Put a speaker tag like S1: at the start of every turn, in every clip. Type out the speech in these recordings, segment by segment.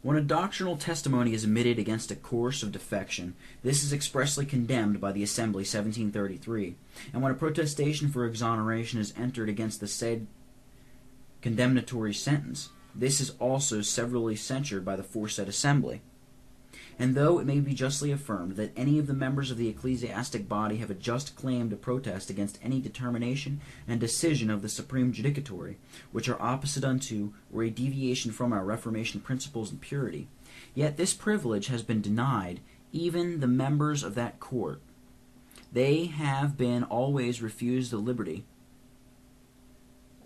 S1: When a doctrinal testimony is emitted against a course of defection, this is expressly condemned by the Assembly 1733, and when a protestation for exoneration is entered against the said condemnatory sentence, this is also severally censured by the foresaid Assembly. And though it may be justly affirmed that any of the members of the ecclesiastic body have a just claim to protest against any determination and decision of the Supreme Judicatory, which are opposite unto, or a deviation from our Reformation principles and purity, yet this privilege has been denied even the members of that court. They have been always refused the liberty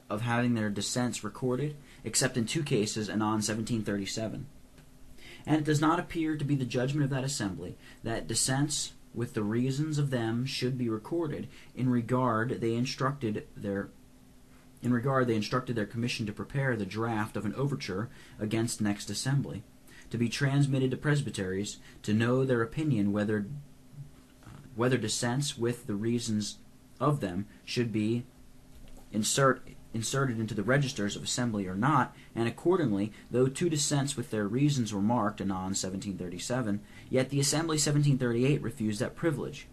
S1: of having their dissents recorded, except in 2 cases anon 1737. And it does not appear to be the judgment of that Assembly that dissents with the reasons of them should be recorded in regard they instructed their commission to prepare the draft of an overture against next Assembly, to be transmitted to presbyteries, to know their opinion whether dissents with the reasons of them should be inserted into the registers of Assembly or not, and accordingly, though 2 dissents with their reasons were marked anon 1737, yet the Assembly 1738 refused that privilege.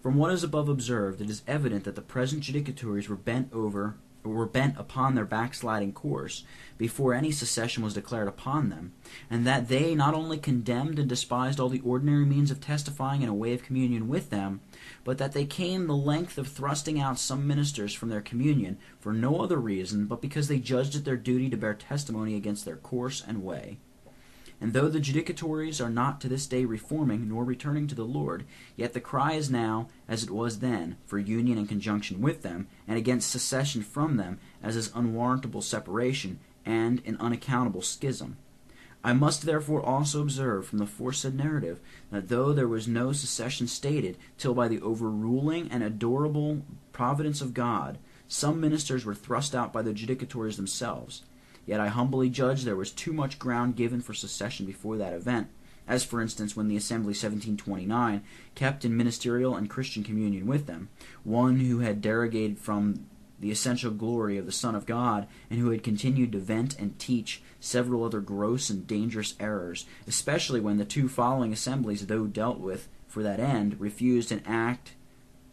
S1: From what is above observed, it is evident that the present judicatories were bent upon their backsliding course before any secession was declared upon them, and that they not only condemned and despised all the ordinary means of testifying in a way of communion with them, but that they came the length of thrusting out some ministers from their communion for no other reason but because they judged it their duty to bear testimony against their course and way. And though the judicatories are not to this day reforming nor returning to the Lord, yet the cry is now, as it was then, for union and conjunction with them, and against secession from them, as is unwarrantable separation, and an unaccountable schism. I must therefore also observe from the foresaid narrative that though there was no secession stated till by the overruling and adorable providence of God, some ministers were thrust out by the judicatories themselves. Yet I humbly judge there was too much ground given for secession before that event, as for instance when the Assembly 1729 kept in ministerial and Christian communion with them, one who had derogated from the essential glory of the Son of God, and who had continued to vent and teach several other gross and dangerous errors, especially when the 2 following assemblies, though dealt with for that end, refused an act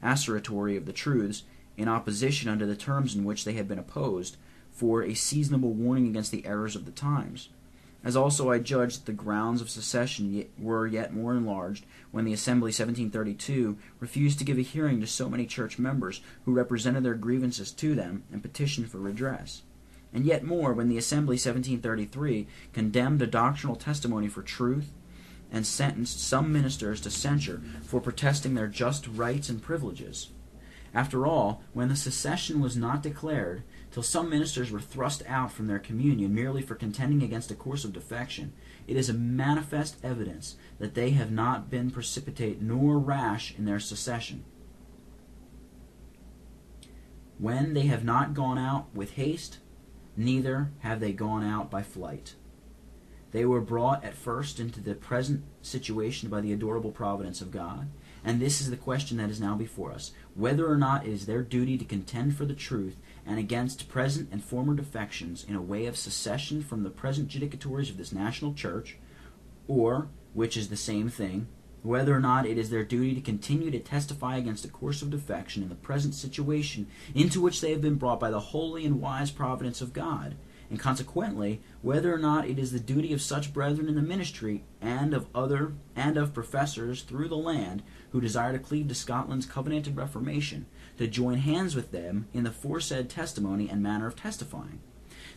S1: assertory of the truths, in opposition unto the terms in which they had been opposed, for a seasonable warning against the errors of the times. As also I judge that the grounds of secession were yet more enlarged when the Assembly 1732 refused to give a hearing to so many church members who represented their grievances to them and petitioned for redress. And yet more when the Assembly 1733 condemned a doctrinal testimony for truth and sentenced some ministers to censure for protesting their just rights and privileges. After all, when the secession was not declared, till some ministers were thrust out from their communion merely for contending against a course of defection, it is a manifest evidence that they have not been precipitate nor rash in their secession. When they have not gone out with haste, neither have they gone out by flight. They were brought at first into the present situation by the adorable providence of God, and this is the question that is now before us, whether or not it is their duty to contend for the truth and against present and former defections in a way of secession from the present judicatories of this national church, or, which is the same thing, whether or not it is their duty to continue to testify against a course of defection in the present situation into which they have been brought by the holy and wise providence of God, and consequently, whether or not it is the duty of such brethren in the ministry and of professors through the land who desire to cleave to Scotland's covenanted Reformation to join hands with them in the foresaid testimony and manner of testifying.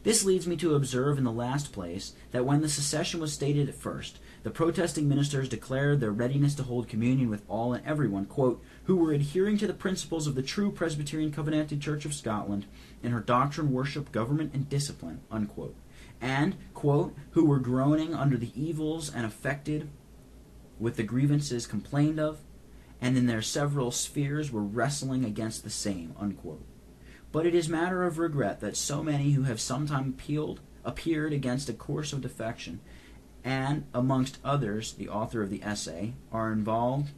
S1: This leads me to observe in the last place that when the secession was stated at first, the protesting ministers declared their readiness to hold communion with all and everyone, quote, who were adhering to the principles of the true Presbyterian Covenanted Church of Scotland in her doctrine, worship, government, and discipline, unquote, and, quote, who were groaning under the evils and affected with the grievances complained of, and in their several spheres were wrestling against the same, unquote. But it is matter of regret that so many who have sometime appeared against a course of defection, and, amongst others, the author of the essay, are involving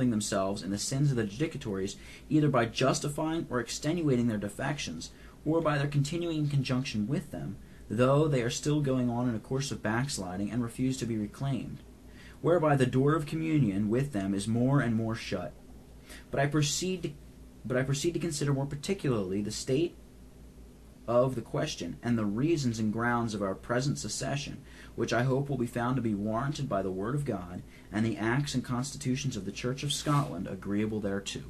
S1: themselves in the sins of the judicatories, either by justifying or extenuating their defections, or by their continuing in conjunction with them, though they are still going on in a course of backsliding and refuse to be reclaimed, whereby the door of communion with them is more and more shut. But I proceed to consider more particularly the state of the question and the reasons and grounds of our present secession, which I hope will be found to be warranted by the Word of God and the acts and constitutions of the Church of Scotland agreeable thereto.